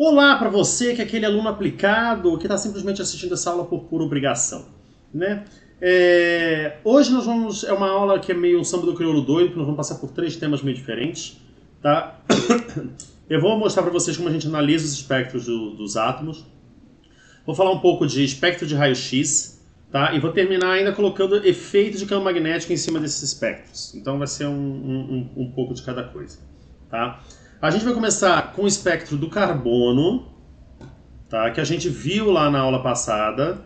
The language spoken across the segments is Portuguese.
Olá para você que é aquele aluno aplicado que está simplesmente assistindo essa aula por pura obrigação, né? Hoje nós vamos... É uma aula que é meio um samba do crioulo doido, que nós vamos passar por 3 temas meio diferentes, tá? Eu vou mostrar para vocês como a gente analisa os espectros dos átomos. Vou falar um pouco de espectro de raio-x, tá? E vou terminar ainda colocando efeito de campo magnético em cima desses espectros. Então vai ser um pouco de cada coisa, tá? A gente vai começar com o espectro do carbono, tá? Que a gente viu lá na aula passada,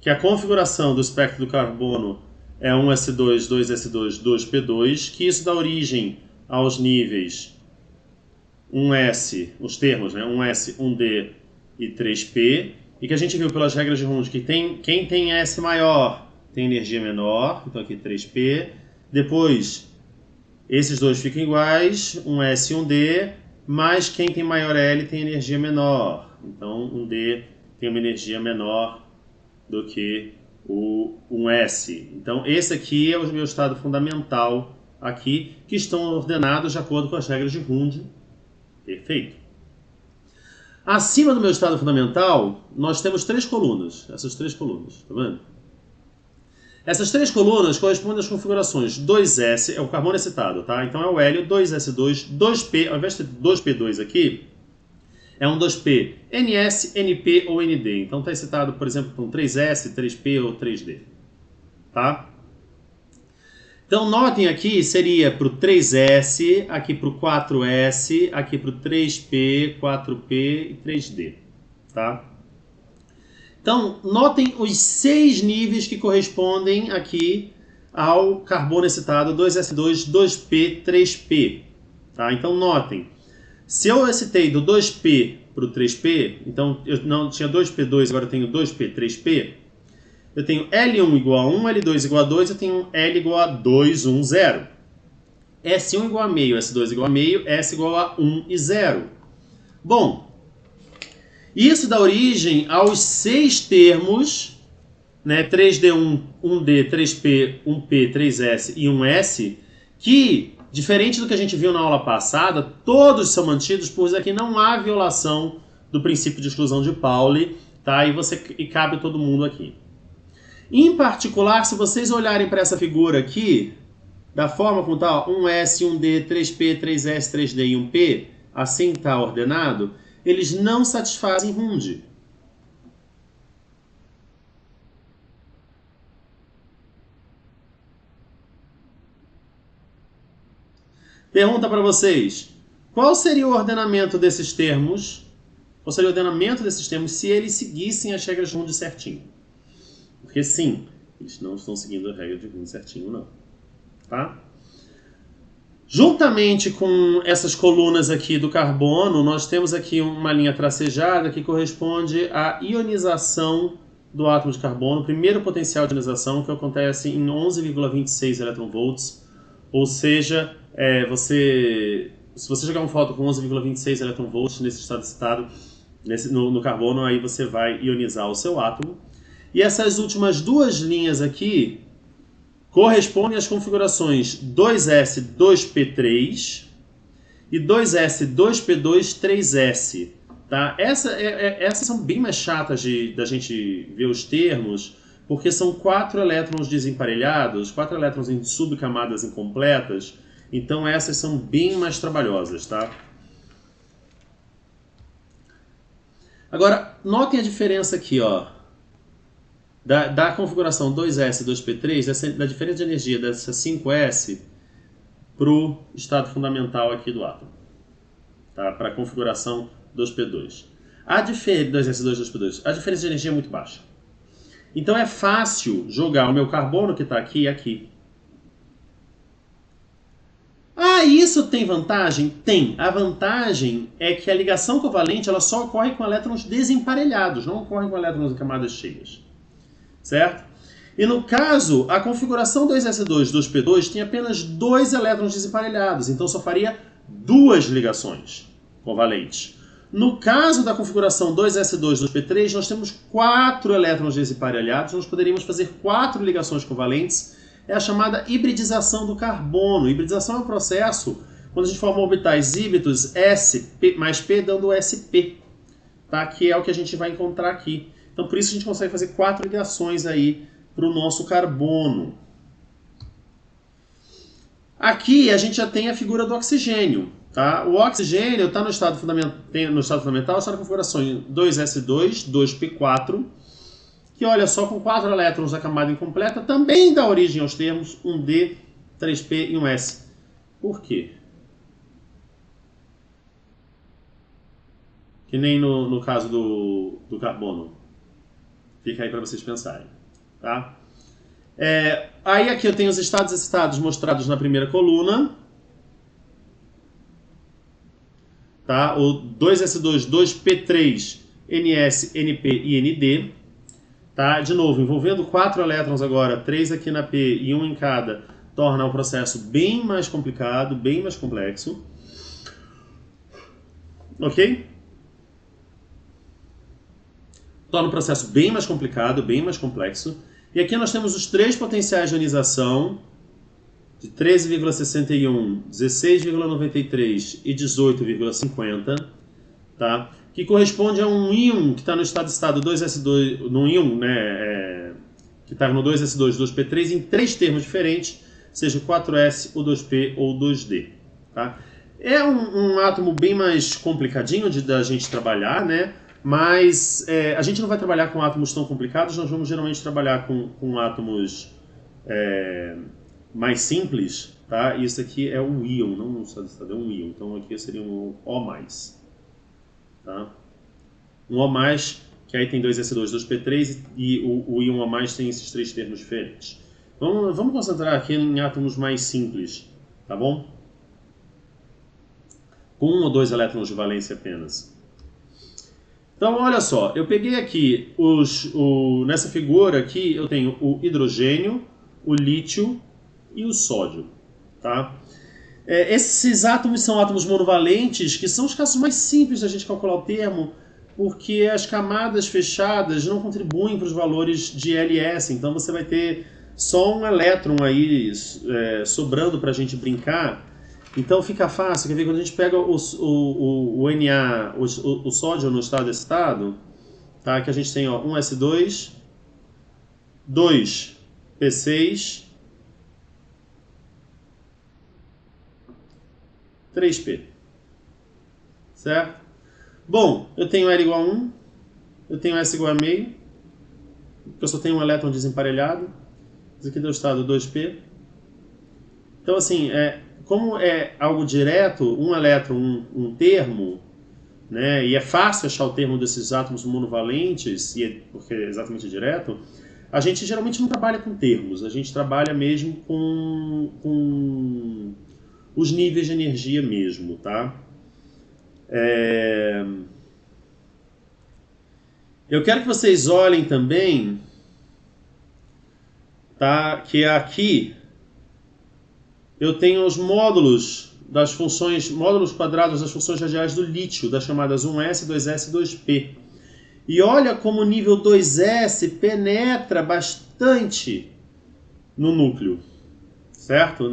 que a configuração do espectro do carbono é 1s2, 2s2, 2p2, que isso dá origem aos níveis 1s, os termos, né? 1s, 1d e 3p, e que a gente viu pelas regras de Hund que quem tem S maior tem energia menor, então aqui 3p, depois esses dois ficam iguais, 1s e 1d, mas quem tem maior L tem energia menor. Então 1d tem uma energia menor do que o 1s. Então esse aqui é o meu estado fundamental aqui, que estão ordenados de acordo com as regras de Hund. Perfeito. Acima do meu estado fundamental, nós temos 3 colunas. Essas 3 colunas, tá vendo? Essas 3 colunas correspondem às configurações 2s, é o carbono excitado, tá? Então é o hélio, 2s2, 2p, ao invés de ter 2p2 aqui, é um 2p ns, np ou nd. Então está excitado, por exemplo, com 3s, 3p ou 3d, tá? Então notem aqui, seria para o 3s, aqui para o 4s, aqui para o 3p, 4p e 3d, tá? Então, notem os 6 níveis que correspondem aqui ao carbono excitado 2s2, 2p, 3p. Tá? Então, notem. Se eu excitei do 2p para o 3p, então eu não tinha 2p2, agora eu tenho 2p, 3p, eu tenho L1 igual a 1, L2 igual a 2, eu tenho L igual a 2, 1, 0. S1 igual a meio, S2 igual a meio, S igual a 1 e 0. Bom, isso dá origem aos 6 termos, né, 3D1, 1D, 3P, 1P, 3S e 1S, que, diferente do que a gente viu na aula passada, todos são mantidos, pois aqui não há violação do princípio de exclusão de Pauli, tá? E cabe todo mundo aqui. Em particular, se vocês olharem para essa figura aqui, da forma como está, 1S, 1D, 3P, 3S, 3D e 1P, assim está ordenado, eles não satisfazem Hund. Pergunta para vocês, qual seria o ordenamento desses termos? Qual seria o ordenamento desses termos se eles seguissem as regras de Hund certinho? Porque sim, eles não estão seguindo a regra de Hund certinho, não. Tá? Juntamente com essas colunas aqui do carbono, nós temos aqui uma linha tracejada que corresponde à ionização do átomo de carbono, o primeiro potencial de ionização, que acontece em 11,26 eletronvolts, ou seja, se você jogar um fóton com 11,26 eletronvolts nesse estado excitado, no carbono, aí você vai ionizar o seu átomo. E essas últimas 2 linhas aqui correspondem às configurações 2s, 2p3 e 2s, 2p2, 3s. Tá? Essas são bem mais chatas da gente ver os termos, porque são 4 elétrons desemparelhados, 4 elétrons em subcamadas incompletas, então essas são bem mais trabalhosas. Tá? Agora, notem a diferença aqui, ó. Da configuração 2s e 2p3, da diferença de energia dessa 5s para o estado fundamental aqui do átomo. Tá? Para a configuração 2p2. 2s, 2, 2p2. A diferença de energia é muito baixa. Então é fácil jogar o meu carbono que está aqui e aqui. Ah, isso tem vantagem? Tem. A vantagem é que a ligação covalente ela só ocorre com elétrons desemparelhados, não ocorre com elétrons em camadas cheias. Certo? E no caso, a configuração 2s2, 2p2 tem apenas 2 elétrons desemparelhados, então só faria 2 ligações covalentes. No caso da configuração 2s2, 2p3, nós temos 4 elétrons desemparelhados, nós poderíamos fazer 4 ligações covalentes, é a chamada hibridização do carbono. Hibridização é um processo quando a gente forma orbitais ímpetos, S mais P dando SP, tá? Que é o que a gente vai encontrar aqui. Então por isso a gente consegue fazer 4 ligações aí para o nosso carbono. Aqui a gente já tem a figura do oxigênio. Tá? O oxigênio está no estado fundamental, está na configuração 2s2, 2p4, que olha só, com 4 elétrons da camada incompleta, também dá origem aos termos 1d, 3p e 1s. Por quê? Que nem no caso do carbono. Fica aí para vocês pensarem. Tá? Aí aqui eu tenho os estados excitados mostrados na primeira coluna. Tá? O 2s2, 2p3, ns, np e nd. Tá? De novo, envolvendo 4 elétrons agora, 3 aqui na p e 1 em cada, torna o processo bem mais complicado, bem mais complexo. Ok? Torna o processo bem mais complicado, bem mais complexo. E aqui nós temos os 3 potenciais de ionização, de 13,61, 16,93 e 18,50, tá? Que corresponde a um íon que está no estado 2s2, no íon, né, que está no 2s2, 2p3 em 3 termos diferentes, seja o 4s, o 2p ou o 2d. Tá? É um átomo bem mais complicadinho da gente trabalhar, né? Mas a gente não vai trabalhar com átomos tão complicados, nós vamos geralmente trabalhar com átomos mais simples, tá? E isso aqui é um íon, não um estado, é um íon. Então aqui seria um O+. Tá? Um O+, que aí tem 2s2, 2p3 e o íon O+, tem esses 3 termos diferentes. Vamos concentrar aqui em átomos mais simples, tá bom? Com 1 ou 2 elétrons de valência apenas. Então, olha só, eu peguei aqui, nessa figura aqui, eu tenho o hidrogênio, o lítio e o sódio. Tá? Esses átomos são átomos monovalentes, que são os casos mais simples da gente calcular o termo, porque as camadas fechadas não contribuem para os valores de LS, então você vai ter só um elétron aí sobrando para a gente brincar. Então fica fácil, quer ver, quando a gente pega o Na, o sódio no estado excitado, tá? Que a gente tem 1s2, 2p6, 3p. Certo? Bom, eu tenho L igual a 1, eu tenho S igual a meio, porque eu só tenho um elétron desemparelhado. Isso aqui deu o estado 2p. Então, assim, como é algo direto, um elétron, um termo, né, e é fácil achar o termo desses átomos monovalentes, porque é exatamente direto, a gente geralmente não trabalha com termos, a gente trabalha mesmo com os níveis de energia mesmo, tá? Eu quero que vocês olhem também, tá, que aqui eu tenho os módulos das funções, módulos quadrados das funções radiais do lítio, das chamadas 1s, 2s e 2p. E olha como o nível 2s penetra bastante no núcleo, certo?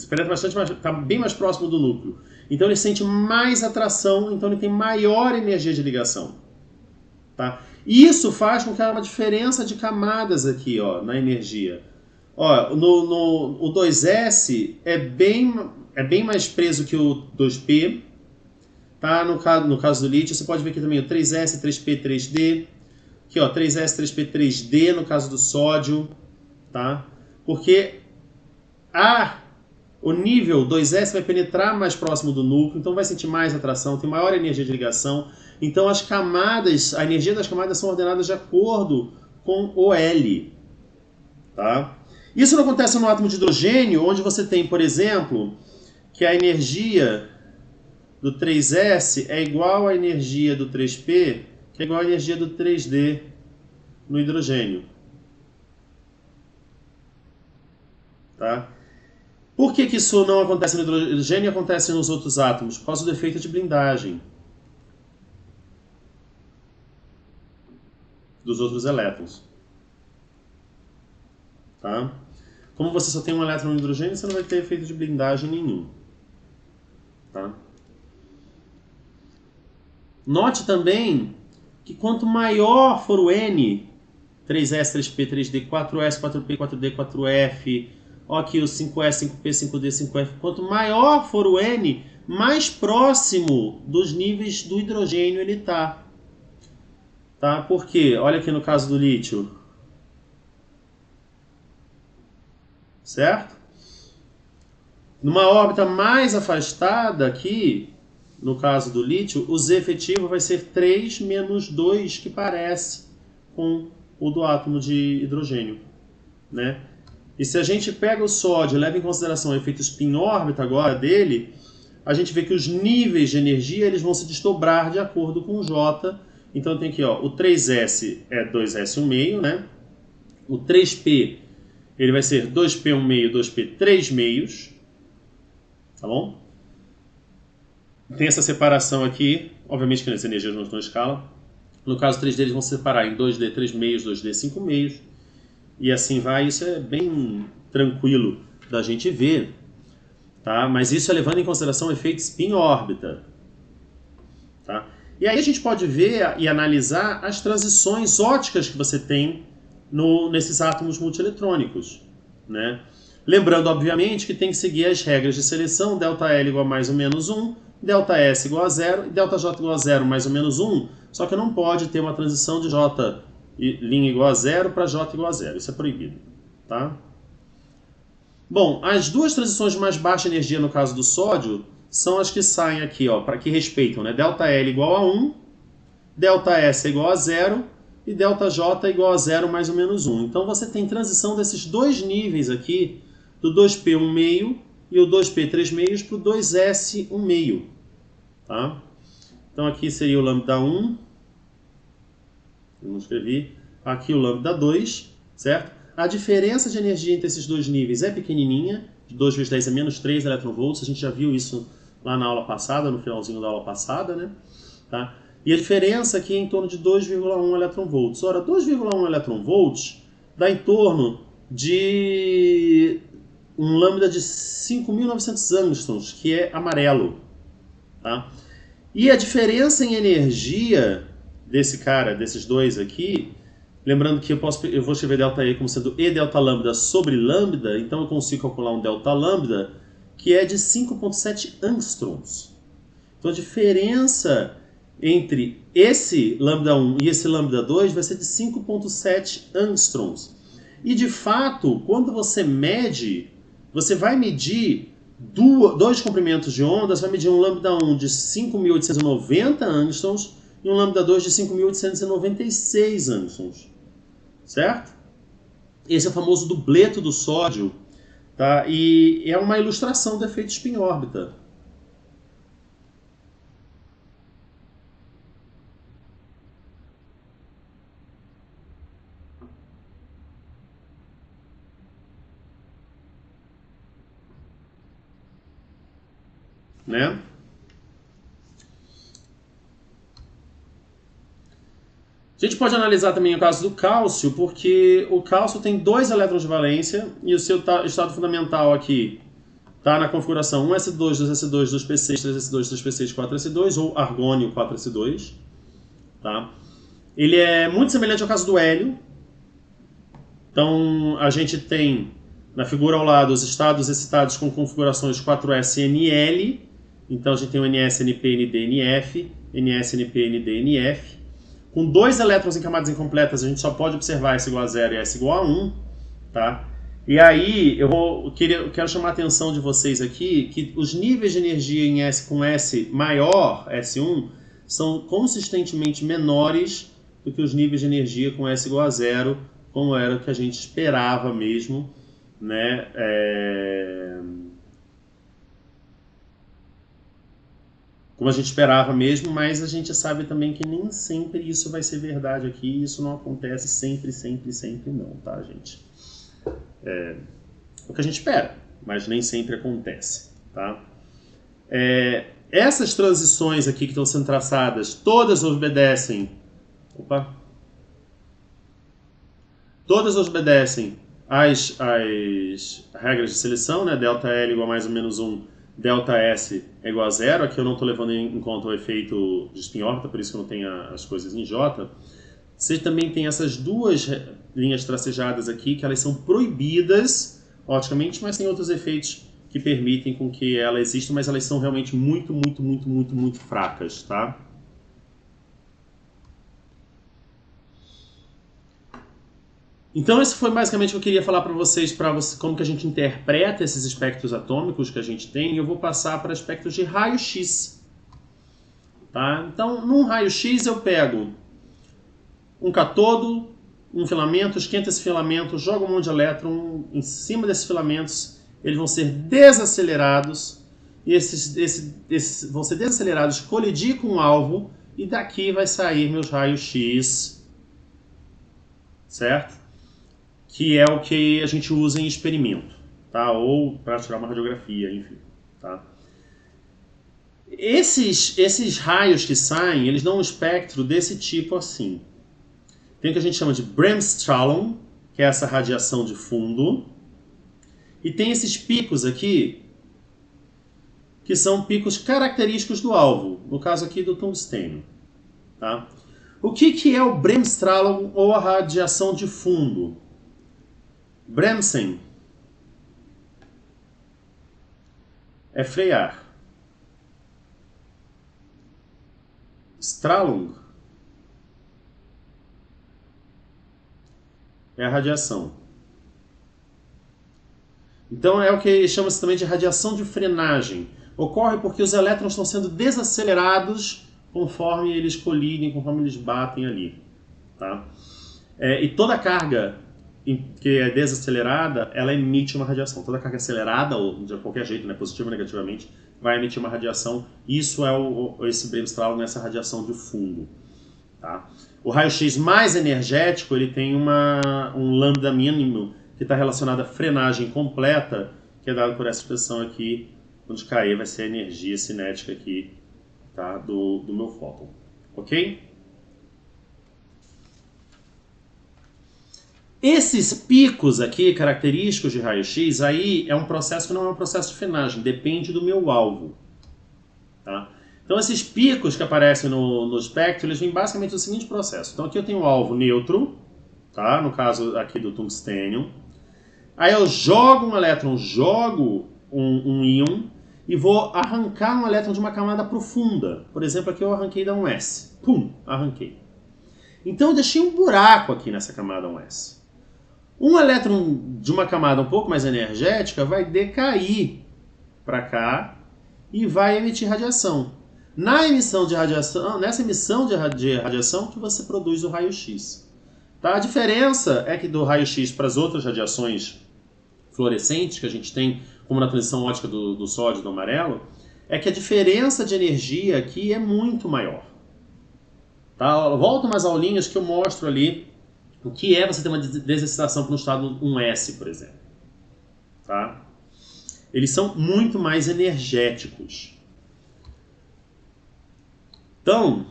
Penetra bastante, está bem mais próximo do núcleo. Então ele sente mais atração, então ele tem maior energia de ligação. Tá? Isso faz com que haja uma diferença de camadas aqui, na energia. O 2s é bem mais preso que o 2p. Tá? No caso do lítio, você pode ver aqui também o 3s, 3p, 3d. Aqui, 3s, 3p, 3d no caso do sódio. Tá? Porque o nível 2s vai penetrar mais próximo do núcleo, então vai sentir mais atração, tem maior energia de ligação. Então a energia das camadas são ordenadas de acordo com o L. Tá? Isso não acontece no átomo de hidrogênio, onde você tem, por exemplo, que a energia do 3s é igual à energia do 3p, que é igual à energia do 3d no hidrogênio. Tá? Por que isso não acontece no hidrogênio e acontece nos outros átomos? Por causa do efeito de blindagem dos outros elétrons. Tá? Como você só tem um elétron no hidrogênio, você não vai ter efeito de blindagem nenhum. Tá? Note também que quanto maior for o N, 3S, 3P, 3D, 4S, 4P, 4D, 4F, ó aqui o 5S, 5P, 5D, 5F, quanto maior for o N, mais próximo dos níveis do hidrogênio ele está. Tá? Por quê? Olha aqui no caso do lítio. Certo? Numa órbita mais afastada aqui, no caso do lítio, o Z efetivo vai ser 3 menos 2, que parece com o do átomo de hidrogênio. Né? E se a gente pega o sódio e leva em consideração o efeito spin-órbita agora dele, a gente vê que os níveis de energia eles vão se desdobrar de acordo com o J. Então tem aqui ó, o 3S é 2S1,5, né? O 3P ele vai ser 2P1,5, 2P 3 meios. Tá bom? Tem essa separação aqui, obviamente que as energias não estão em escala. No caso 3D eles vão se separar em 2D 3 meios, 2D 5 meios. E assim vai, isso é bem tranquilo da gente ver. Tá? Mas isso é levando em consideração o efeito spin-órbita. Tá? E aí a gente pode ver e analisar as transições óticas que você tem nesses átomos multieletrônicos. Né? Lembrando, obviamente, que tem que seguir as regras de seleção, ΔL igual a mais ou menos 1, ΔS igual a 0 e ΔJ igual a 0 mais ou menos 1, só que não pode ter uma transição de J' igual a 0 para J igual a 0, isso é proibido. Tá? Bom, as duas transições de mais baixa energia no caso do sódio são as que saem aqui, ó, para que respeitam, né? ΔL igual a 1, ΔS igual a 0 e ΔJ igual a 0 mais ou menos 1. Então você tem transição desses dois níveis aqui, do 2P1,5 e o 2P 3 meios para o 2S1,5. Tá? Então aqui seria o lambda 1, eu não escrevi, aqui o lambda 2, certo? A diferença de energia entre esses dois níveis é pequenininha, de 2 vezes 10 é menos 3 eletronvolts, a gente já viu isso lá na aula passada, no finalzinho da aula passada, né? Tá? E a diferença aqui é em torno de 2,1 eletronvolts. Ora, 2,1 eletronvolts dá em torno de um lambda de 5.900 angstroms, que é amarelo. Tá? E a diferença em energia desse cara, desses dois aqui, lembrando que eu vou escrever ΔE como sendo E delta lambda sobre lambda, então eu consigo calcular um delta lambda que é de 5,7 angstroms. Então a diferença entre esse lambda 1 e esse lambda 2 vai ser de 5,7 angstroms. E de fato, quando você mede, você vai medir dois comprimentos de onda, você vai medir um lambda 1 de 5.890 angstroms e um lambda 2 de 5.896 angstroms. Certo? Esse é o famoso dubleto do sódio, tá? E é uma ilustração do efeito spin-órbita. Né? A gente pode analisar também o caso do cálcio, porque o cálcio tem 2 elétrons de valência e o seu estado fundamental aqui está na configuração 1s2, 2s2, 2p6, 3s2, 3p6, 4s2 ou argônio 4s2. Tá? Ele é muito semelhante ao caso do hélio. Então a gente tem na figura ao lado os estados excitados com configurações 4s-NL. Então a gente tem o NS, NP, ND, NF, NS, NP, ND, NF. Com 2 elétrons em camadas incompletas, a gente só pode observar S igual a 0 e S igual a 1. Tá? E aí, eu quero chamar a atenção de vocês aqui que os níveis de energia em S com S maior, S1, são consistentemente menores do que os níveis de energia com S igual a 0, como era o que a gente esperava mesmo, né? Como a gente esperava mesmo, mas a gente sabe também que nem sempre isso vai ser verdade aqui, isso não acontece sempre, sempre, sempre não, tá, gente? É o que a gente espera, mas nem sempre acontece, tá? Essas transições aqui que estão sendo traçadas, todas obedecem... Todas obedecem às regras de seleção, né? ΔL igual a mais ou menos 1, ΔS é igual a zero. Aqui eu não estou levando em conta o efeito de spin-órbita, por isso que eu não tenho as coisas em J. Você também tem essas duas linhas tracejadas aqui, que elas são proibidas oticamente, mas tem outros efeitos que permitem com que ela exista, mas elas são realmente muito fracas, tá? Então esse foi basicamente o que eu queria falar para vocês, como que a gente interpreta esses espectros atômicos que a gente tem, e eu vou passar para espectros de raio-x. Tá? Então, num raio-x eu pego um catodo, um filamento, esquento esse filamento, jogo um monte de elétron em cima desses filamentos, eles vão ser desacelerados, e esses vão ser desacelerados, colidir com o alvo, e daqui vai sair meus raios-x, certo? Que é o que a gente usa em experimento, tá? Ou para tirar uma radiografia, enfim, tá? Esses raios que saem, eles dão um espectro desse tipo assim. Tem o que a gente chama de bremsstrahlung, que é essa radiação de fundo, e tem esses picos aqui, que são picos característicos do alvo, no caso aqui do tungstênio, tá? O que é o bremsstrahlung ou a radiação de fundo? Bremsen é frear. Strahlung é a radiação. Então é o que chama-se também de radiação de frenagem. Ocorre porque os elétrons estão sendo desacelerados conforme eles colidem, conforme eles batem ali. Tá? E toda carga que é desacelerada, ela emite uma radiação. Toda carga acelerada, ou de qualquer jeito, né, positivo ou negativamente, vai emitir uma radiação. Isso é esse bremsstrahlung, essa radiação de fundo. Tá? O raio-x mais energético, ele tem um lambda mínimo que está relacionado à frenagem completa, que é dado por essa expressão aqui, onde K vai ser a energia cinética aqui, tá, do meu fóton. Ok? Esses picos aqui, característicos de raio-x, aí é um processo que não é um processo de frenagem, depende do meu alvo. Tá? Então esses picos que aparecem no espectro, eles vêm basicamente do seguinte processo. Então aqui eu tenho um alvo neutro, tá? No caso aqui do tungstênio. Aí eu jogo um elétron, jogo um íon e vou arrancar um elétron de uma camada profunda. Por exemplo, aqui eu arranquei da 1s. Pum, arranquei. Então eu deixei um buraco aqui nessa camada 1s. Um elétron de uma camada um pouco mais energética vai decair para cá e vai emitir radiação. Nessa emissão de radiação que você produz o raio-x. Tá? A diferença é que do raio-x para as outras radiações fluorescentes que a gente tem, como na transição óptica do sódio e do amarelo, é que a diferença de energia aqui é muito maior. Tá? Volta umas aulinhas que eu mostro ali o que é você ter uma desexcitação para um estado 1s, por exemplo. Tá? Eles são muito mais energéticos. Então,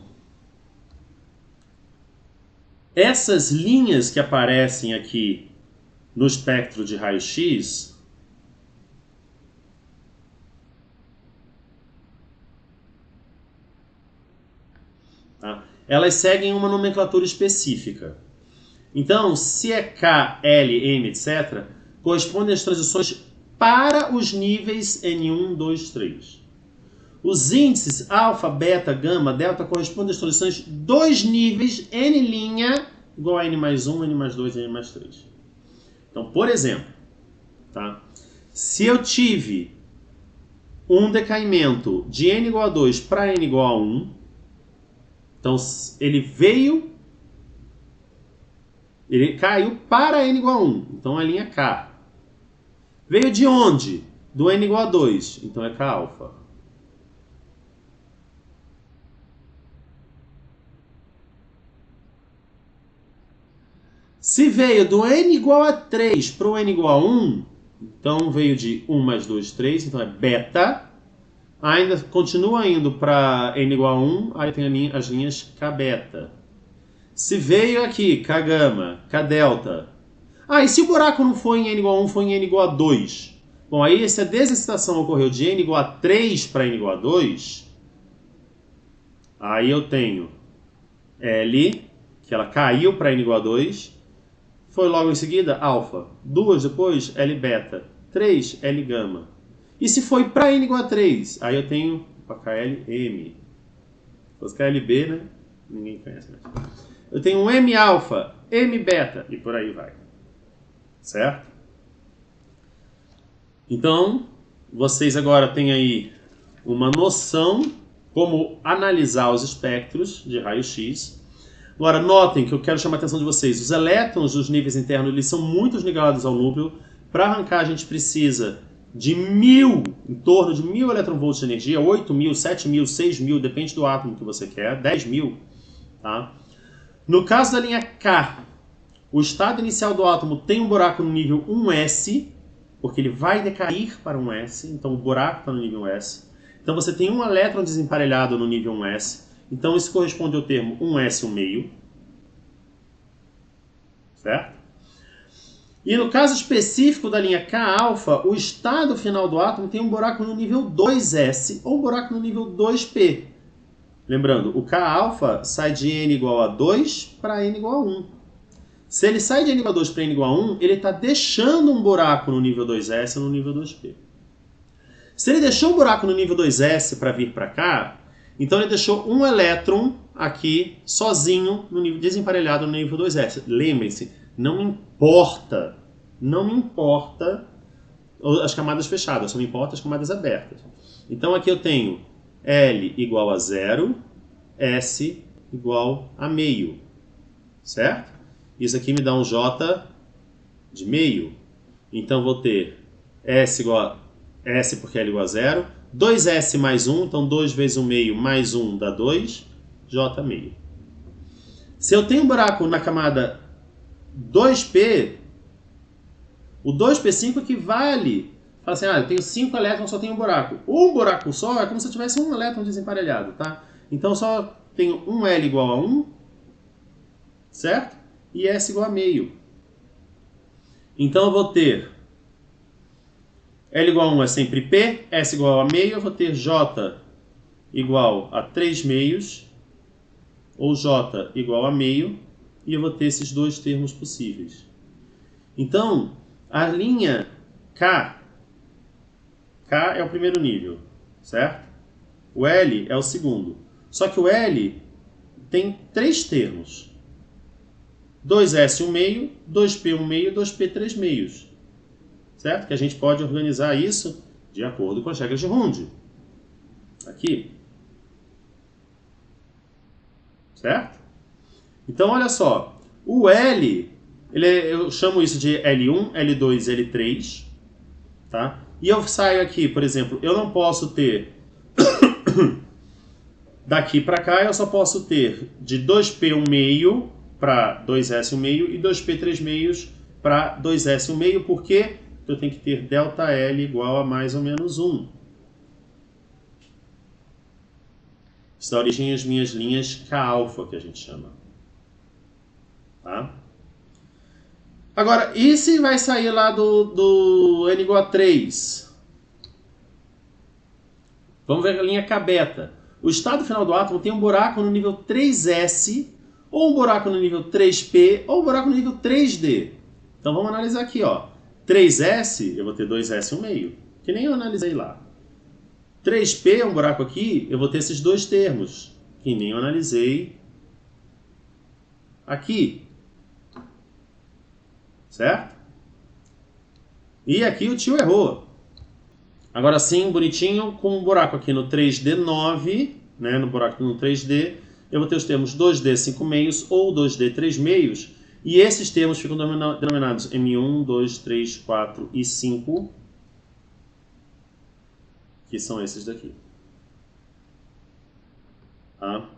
essas linhas que aparecem aqui no espectro de raio-x, tá? Elas seguem uma nomenclatura específica. Então, se é K, L, M, etc., correspondem às transiç'ões para os níveis N1, 2, 3. Os índices alfa, beta, gama, delta correspondem às transições dos níveis N' igual a N mais 1, N mais 2, N mais 3. Então, por exemplo, tá? Se eu tive um decaimento de N igual a 2 para N igual a 1, então ele caiu para N igual a 1, então a linha K. Veio de onde? Do N igual a 2, então é K alfa. Se veio do N igual a 3 para o N igual a 1, então veio de 1 mais 2, 3, então é beta. Ainda continua indo para N igual a 1, aí tem as linhas K beta. Se veio aqui K gama, K delta. E se o buraco não foi em N igual a 1, foi em N igual a 2? Bom, aí se a desexcitação ocorreu de n igual a 3 para n igual a 2, aí eu tenho L, que ela caiu para n igual a 2, foi logo em seguida alfa, 2 depois L beta, 3 L gama. E se foi para n igual a 3, aí eu tenho KLM. Se fosse KLB, né? Ninguém conhece mais. Eu tenho um M alfa, M beta e por aí vai. Certo? Então, vocês agora têm aí uma noção como analisar os espectros de raio-x. Agora, notem que eu quero chamar a atenção de vocês. Os elétrons dos níveis internos eles são muito ligados ao núcleo. Para arrancar, a gente precisa de 1000, em torno de 1000 eletronvolts de energia, 8000, 7000, 6000, depende do átomo que você quer, 10.000. Tá? No caso da linha K, o estado inicial do átomo tem um buraco no nível 1s, porque ele vai decair para 1s, então o buraco está no nível 1s. Então você tem um elétron desemparelhado no nível 1s, então isso corresponde ao termo 1s, 1 meio. Certo? E no caso específico da linha K-alfa, o estado final do átomo tem um buraco no nível 2s ou um buraco no nível 2p. Lembrando, o K-alfa sai de n igual a 2 para n igual a 1. Se ele sai de n igual a 2 para n igual a 1, ele está deixando um buraco no nível 2s ou no nível 2p. Se ele deixou um buraco no nível 2s para vir para cá, então ele deixou um elétron aqui sozinho, no nível desemparelhado no nível 2s. Lembrem-se, não me importa as camadas fechadas, só me importa as camadas abertas. Então aqui eu tenho L igual a 0, S igual a meio, certo? Isso aqui me dá um J de meio. Então vou ter S igual a S porque L igual a 0, 2S mais 1, então 2 vezes 1 meio mais 1 dá 2, J meio. Se eu tenho um buraco na camada 2P, o 2P5 equivale. Fala assim, eu tenho 5 elétrons, só tenho um buraco. Um buraco só é como se eu tivesse um elétron desemparelhado, tá? Então só tenho um L igual a 1, certo? E S igual a meio. Então eu vou ter L igual a 1 é sempre P, S igual a meio, eu vou ter J igual a 3 meios, ou J igual a meio, e eu vou ter esses dois termos possíveis. Então, a linha K é o primeiro nível, certo? O L é o segundo. Só que o L tem 3 termos. 2S 1 meio, 2P 1 meio, 2P 3 meios. Certo? Que a gente pode organizar isso de acordo com as regras de Runde. Aqui. Certo? Então, olha só. O L, eu chamo isso de L1, L2, L3. Tá? E eu saio aqui, por exemplo, eu não posso ter daqui para cá, eu só posso ter de 2P 1 meio para 2S 1 meio e 2P 3 meios para 2S 1 meio, porque eu tenho que ter ΔL igual a mais ou menos 1. Isso dá origem às minhas linhas K-alfa, que a gente chama. Tá? Agora, e se vai sair lá do N igual a 3? Vamos ver a linha K-beta. O estado final do átomo tem um buraco no nível 3S, ou um buraco no nível 3P, ou um buraco no nível 3D. Então vamos analisar aqui, ó. 3S, eu vou ter 2S 1 meio, que nem eu analisei lá. 3P é um buraco aqui, eu vou ter esses dois termos, que nem eu analisei aqui. Certo? E aqui o tio errou. Agora sim, bonitinho, com um buraco aqui no 3D9, né, no buraco no 3D, eu vou ter os termos 2D 5 meios ou 2D 3 meios, e esses termos ficam denominados M1, 2, 3, 4 e 5, que são esses daqui. Tá?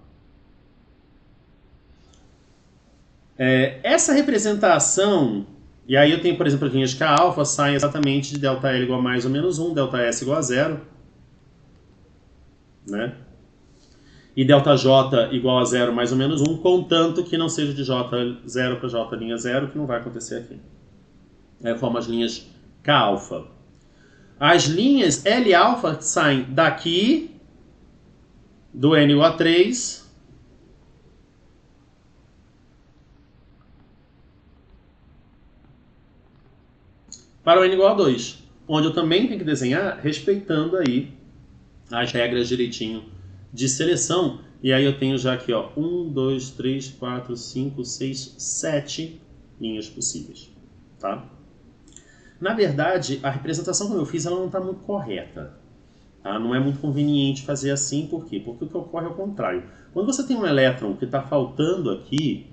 Essa representação, e aí eu tenho, por exemplo, as linhas K-alfa saem exatamente de ΔL igual a mais ou menos 1, ΔS igual a 0, né? E ΔJ igual a 0 mais ou menos 1, contanto que não seja de J0 para J'0, que não vai acontecer aqui. Forma as linhas K-alfa. As linhas L-alfa saem daqui, do N igual a 3, para o N igual a 2, onde eu também tenho que desenhar respeitando aí as regras direitinho de seleção. E aí eu tenho já aqui, ó, 1, 2, 3, 4, 5, 6, 7 linhas possíveis, tá? Na verdade, a representação que eu fiz ela não está muito correta. Tá? Não é muito conveniente fazer assim, por quê? Porque o que ocorre é o contrário. Quando você tem um elétron que está faltando aqui,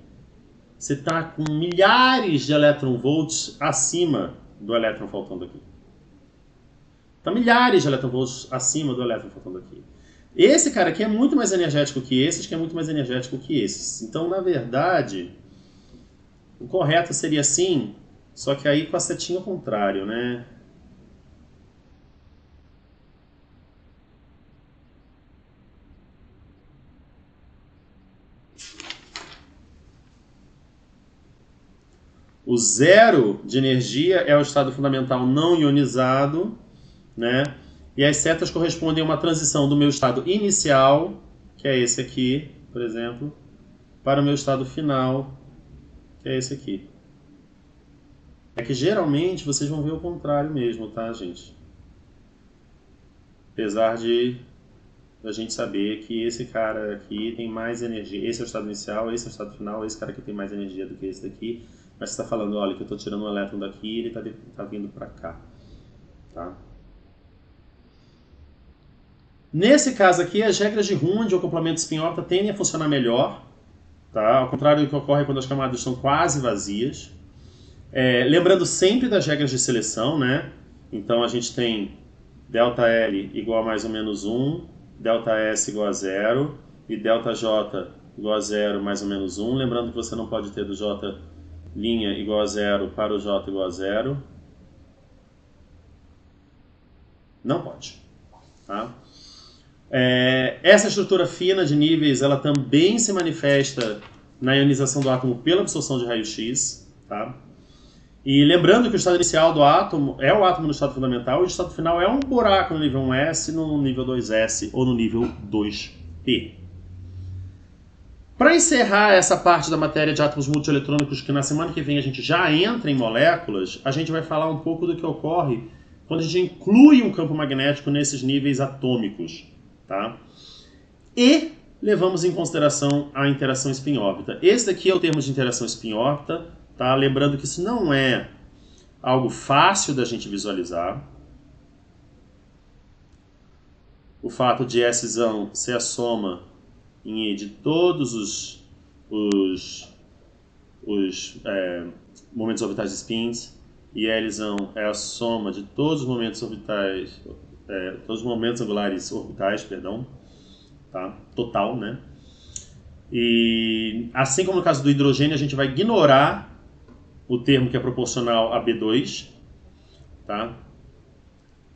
você está com milhares de elétron-volts acima do elétron faltando aqui. Está milhares de elétron-volts acima do elétron faltando aqui. Esse cara aqui é muito mais energético que esses, que é muito mais energético que esses. Então, na verdade, o correto seria assim, só que aí com a setinha ao contrário, né? O zero de energia é o estado fundamental não ionizado, né? E as setas correspondem a uma transição do meu estado inicial, que é esse aqui, por exemplo, para o meu estado final, que é esse aqui. É que geralmente vocês vão ver o contrário mesmo, tá, gente? Apesar de a gente saber que esse cara aqui tem mais energia. Esse é o estado inicial, esse é o estado final, esse cara aqui tem mais energia do que esse daqui. Mas você está falando, olha, que eu estou tirando um elétron daqui e ele está vindo para cá, tá? Nesse caso aqui, as regras de Hund ou complemento spin-órbita tendem a funcionar melhor, tá? Ao contrário do que ocorre quando as camadas estão quase vazias. Lembrando sempre das regras de seleção, né? Então a gente tem ΔL igual a mais ou menos 1, ΔS igual a 0 e ΔJ igual a 0 mais ou menos 1. Lembrando que você não pode ter do J' igual a 0 para o J igual a 0. Não pode, tá? Essa estrutura fina de níveis, ela também se manifesta na ionização do átomo pela absorção de raio-x, tá? E lembrando que o estado inicial do átomo é o átomo no estado fundamental e o estado final é um buraco no nível 1s, no nível 2s ou no nível 2p. Para encerrar essa parte da matéria de átomos multieletrônicos, que na semana que vem a gente já entra em moléculas, a gente vai falar um pouco do que ocorre quando a gente inclui um campo magnético nesses níveis atômicos. Tá? E levamos em consideração a interação spin-órbita. Esse daqui é o termo de interação spin-órbita, tá? Lembrando que isso não é algo fácil da gente visualizar. O fato de S ser a soma em E de todos os momentos orbitais de spins, e L é a soma de todos os momentos orbitais, todos os momentos angulares orbitais, perdão, tá? Total, né? E assim como no caso do hidrogênio, a gente vai ignorar o termo que é proporcional a B2, tá?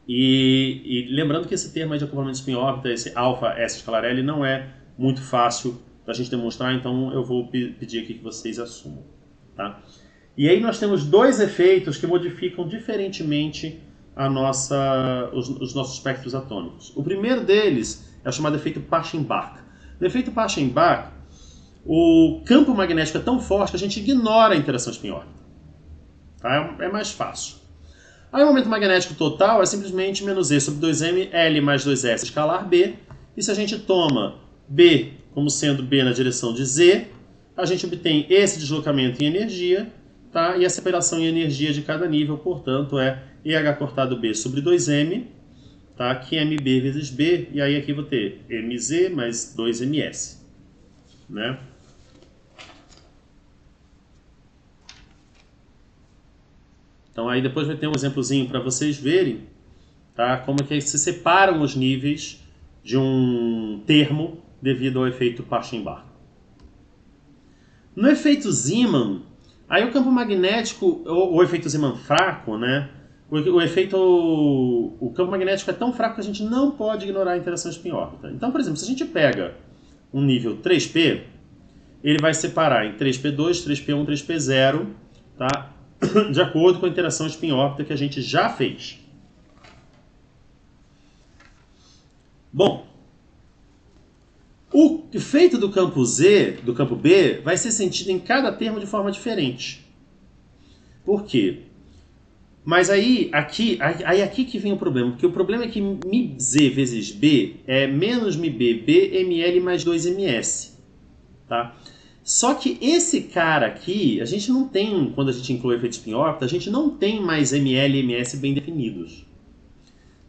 E lembrando que esse termo aí de acoplamento spin-órbita, esse alfa S escalar L, não é muito fácil da gente demonstrar, então eu vou pedir aqui que vocês assumam, tá? E aí nós temos dois efeitos que modificam diferentemente os nossos espectros atômicos. O primeiro deles é o chamado efeito Paschen-Bach. No efeito Paschen-Bach, o campo magnético é tão forte que a gente ignora a interação spin-órbita. Tá? É mais fácil. Aí o momento magnético total é simplesmente menos E sobre 2m, L mais 2S escalar B. E se a gente toma B como sendo B na direção de Z, a gente obtém esse deslocamento em energia, tá? E a separação em energia de cada nível, portanto, é EH cortado B sobre 2m, tá? Que é MB vezes B, e aí aqui vou ter MZ mais 2MS, né? Então aí depois vai ter um exemplozinho para vocês verem, tá? Como é que se separam os níveis de um termo devido ao efeito Paschen-Bach. No efeito Zeeman, aí o campo magnético, o efeito Zeeman fraco, né? O campo magnético é tão fraco que a gente não pode ignorar a interação spin-órbita. Então, por exemplo, se a gente pega um nível 3P, ele vai separar em 3P2, 3P1, 3P0, tá? De acordo com a interação spin-órbita que a gente já fez. Bom, o efeito do campo Z, do campo B, vai ser sentido em cada termo de forma diferente. Por quê? Mas aí aqui que vem o problema, porque o problema é que μz vezes B é menos μb, bml mais 2ms, tá? Só que esse cara aqui, a gente não tem, quando a gente inclui efeito spin-órbita, a gente não tem mais ml e ms bem definidos.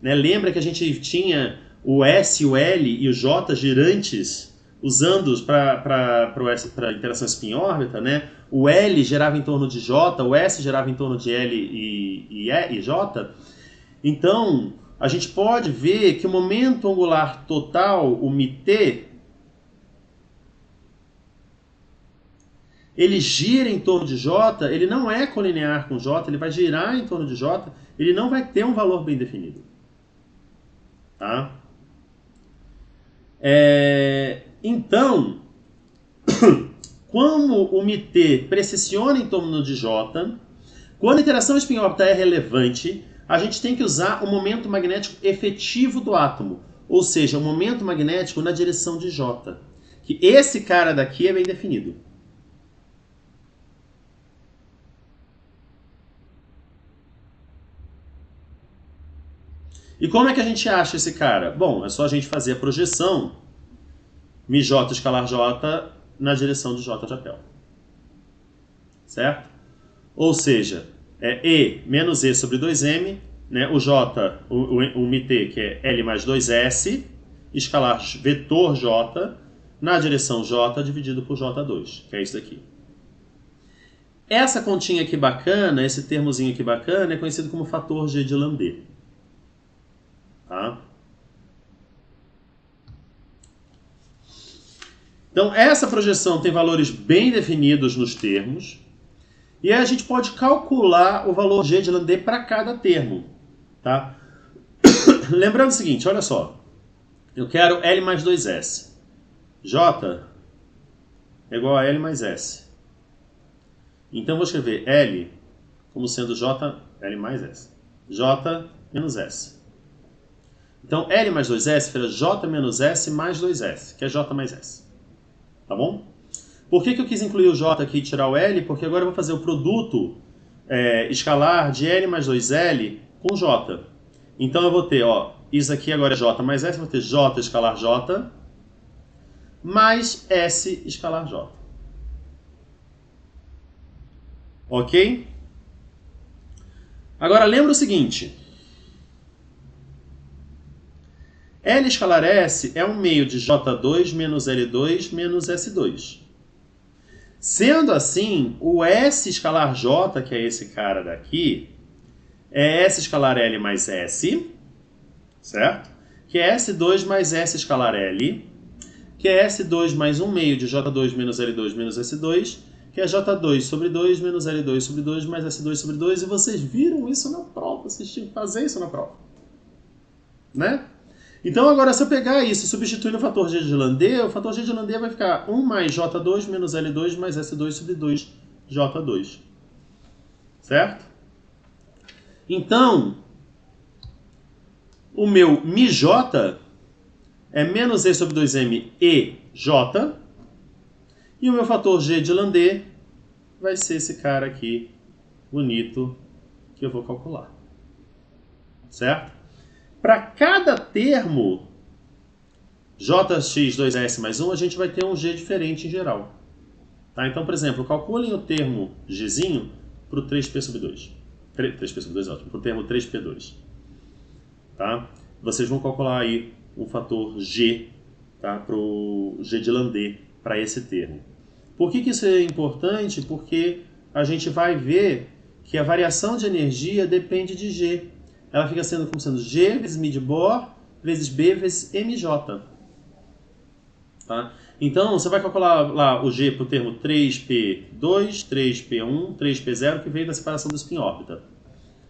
Né? Lembra que a gente tinha o S, o L e o J girantes usando para interação spin-órbita, né? O L gerava em torno de J, o S gerava em torno de L e J. Então, a gente pode ver que o momento angular total, o μt, ele gira em torno de J, ele não é colinear com J, ele vai girar em torno de J, ele não vai ter um valor bem definido. Tá? Então, como o μt precessiona em torno de J, quando a interação spin-órbita é relevante, a gente tem que usar o momento magnético efetivo do átomo, ou seja, o momento magnético na direção de J. Que esse cara daqui é bem definido. E como é que a gente acha esse cara? Bom, é só a gente fazer a projeção μj escalar j na direção de j de apel. Certo? Ou seja, é E menos E sobre 2M, né? O J, o μt, que é L mais 2S, escalar vetor J na direção J dividido por J2, que é isso aqui. Essa continha aqui bacana, esse termozinho aqui bacana, é conhecido como fator G de Landé. Tá? Então, essa projeção tem valores bem definidos nos termos. E aí a gente pode calcular o valor G de Landé para cada termo. Tá? Lembrando o seguinte, olha só. Eu quero L mais 2S. J é igual a L mais S. Então, eu vou escrever L como sendo J, L mais S. J menos S. Então, L mais 2S vira J menos S mais 2S, que é J mais S. Tá bom? Por que eu quis incluir o J aqui e tirar o L? Porque agora eu vou fazer o produto escalar de L mais 2L com J. Então, eu vou ter, ó, isso aqui agora é J mais S, eu vou ter J escalar J mais S escalar J. Ok? Agora, lembra o seguinte. L escalar S é um meio de J2 menos L2 menos S2. Sendo assim, o S escalar J, que é esse cara daqui, é S escalar L mais S, certo? Que é S2 mais S escalar L, que é S2 mais 1 meio de J2 menos L2 menos S2, que é J2 sobre 2 menos L2 sobre 2 mais S2 sobre 2, e vocês viram isso na prova, vocês tinham que fazer isso na prova. Né? Então, agora, se eu pegar isso e substituir no fator G de Landé, o fator G de Landé vai ficar 1 mais J2 menos L2 mais S2 sobre 2 J2. Certo? Então, o meu μJ é menos E sobre 2M e J. E o meu fator G de Landé vai ser esse cara aqui, bonito, que eu vou calcular. Certo? Para cada termo Jx2S mais 1, a gente vai ter um G diferente em geral. Tá? Então, por exemplo, calculem o termo Gzinho para o 3P sobre 2. 3P sobre 2 é ótimo, para o termo 3P2. Tá? Vocês vão calcular aí um fator G, tá? Para o G de Landé, para esse termo. Por que isso é importante? Porque a gente vai ver que a variação de energia depende de G. Ela fica sendo como sendo G vezes μ de Bohr vezes B vezes mJ. Tá? Então, você vai calcular lá o G para o termo 3P2, 3P1, 3P0, que veio da separação do spin-órbita.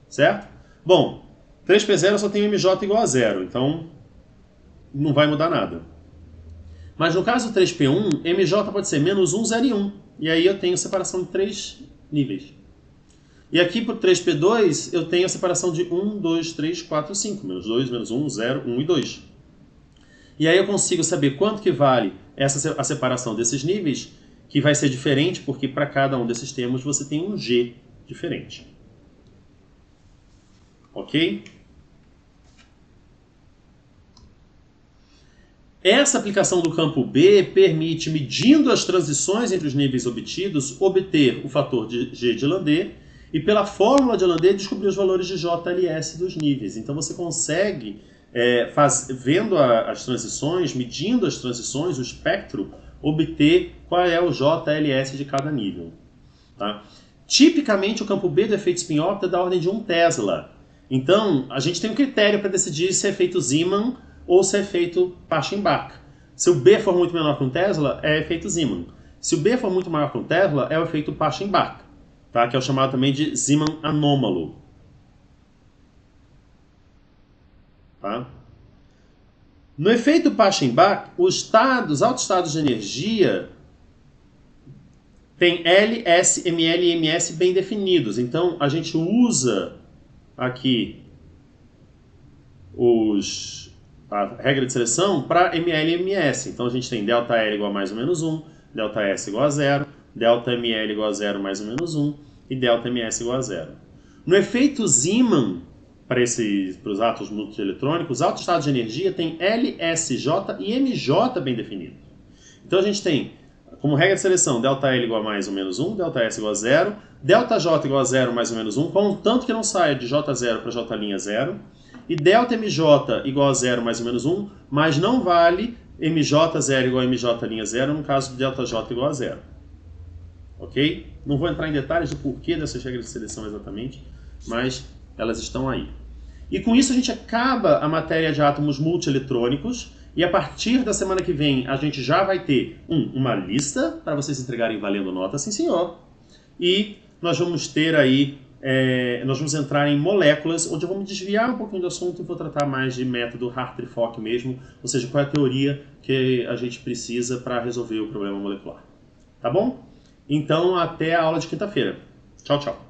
Certo? Bom, 3P0 só tem mJ igual a 0, então não vai mudar nada. Mas no caso do 3P1, mJ pode ser menos 1, 0 e 1. E aí eu tenho separação de 3 níveis. E aqui para o 3P2, eu tenho a separação de 1, 2, 3, 4, 5. Menos 2, menos 1, 0, 1 e 2. E aí eu consigo saber quanto que vale a separação desses níveis, que vai ser diferente porque para cada um desses termos você tem um G diferente. Ok? Essa aplicação do campo B permite, medindo as transições entre os níveis obtidos, obter o fator de G de Landé e, pela fórmula de Landé, descobrir os valores de JLS dos níveis. Então você consegue, vendo as transições, medindo as transições, o espectro, obter qual é o JLS de cada nível. Tá? Tipicamente, o campo B do efeito spin-orbita é da ordem de 1 Tesla. Então, a gente tem um critério para decidir se é efeito Zeeman ou se é efeito Paschen-Bach. Se o B for muito menor que 1 Tesla, é efeito Zeeman. Se o B for muito maior que 1 Tesla, é o efeito Paschen-Bach, tá? Que é o chamado também de Zeeman anômalo. Tá? No efeito Paschen-Bach, os altos estados de energia têm L, S, ML e MS bem definidos. Então, a gente usa aqui a regra de seleção para ML e MS. Então a gente tem ΔL igual a mais ou menos 1, ΔS igual a 0, ΔML igual a 0 mais ou menos 1 e ΔMS igual a 0. No efeito Zeeman, para os átomos multieletrônicos, os altos estados de energia têm L, S, J e MJ bem definidos. Então a gente tem, como regra de seleção, ΔL igual a mais ou menos 1, ΔS igual a 0, ΔJ igual a 0 mais ou menos 1, contanto que não saia de J0 para J'0, e ΔMJ igual a 0 mais ou menos 1, mas não vale MJ0 igual a MJ'0 no caso de ΔJ igual a 0. Ok? Não vou entrar em detalhes do porquê dessas regras de seleção exatamente, mas elas estão aí. E com isso a gente acaba a matéria de átomos multieletrônicos, e a partir da semana que vem a gente já vai ter uma lista para vocês entregarem valendo nota, sim senhor, e nós vamos ter aí nós vamos entrar em moléculas, onde eu vou me desviar um pouquinho do assunto e vou tratar mais de método Hartree-Fock mesmo, ou seja, qual é a teoria que a gente precisa para resolver o problema molecular. Tá bom? Então, até a aula de quinta-feira. Tchau, tchau.